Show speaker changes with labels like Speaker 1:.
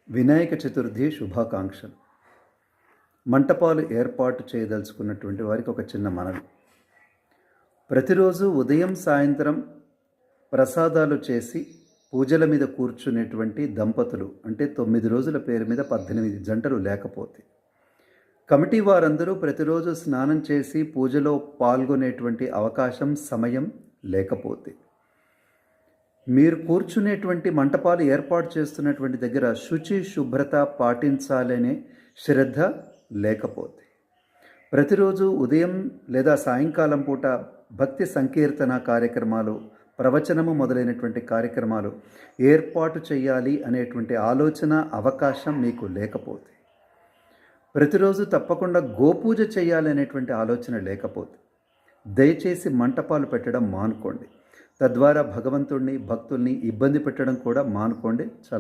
Speaker 1: వినాయక చతుర్థి శుభాకాంక్షలు. మంటపాలు ఏర్పాటు చేయదలుచుకున్నటువంటి వారికి ఒక చిన్న మనవి. ప్రతిరోజు ఉదయం సాయంత్రం ప్రసాదాలు చేసి పూజల మీద కూర్చునేటువంటి దంపతులు అంటే 9 రోజుల పేరు మీద 18 జంటలు లేకపోతే, కమిటీ వారందరూ ప్రతిరోజు స్నానం చేసి పూజలో పాల్గొనేటువంటి అవకాశం సమయం లేకపోతే, మీరు కూర్చునేటువంటి మంటపాలు ఏర్పాటు చేస్తున్నటువంటి దగ్గర శుచి శుభ్రత పాటించాలనే శ్రద్ధ లేకపోతే, ప్రతిరోజు ఉదయం లేదా సాయంకాలం పూట భక్తి సంకీర్తన కార్యక్రమాలు, ప్రవచనము మొదలైనటువంటి కార్యక్రమాలు ఏర్పాటు చేయాలి అనేటువంటి ఆలోచన అవకాశం మీకు లేకపోతే, ప్రతిరోజు తప్పకుండా గోపూజ చేయాలి అనేటువంటి ఆలోచన లేకపోతే, దయచేసి మంటపాలు పెట్టడం మానుకోండి. తద్వారా భగవంతుడిని భక్తుల్ని ఇబ్బంది పెట్టడం కూడా మానుకోండి.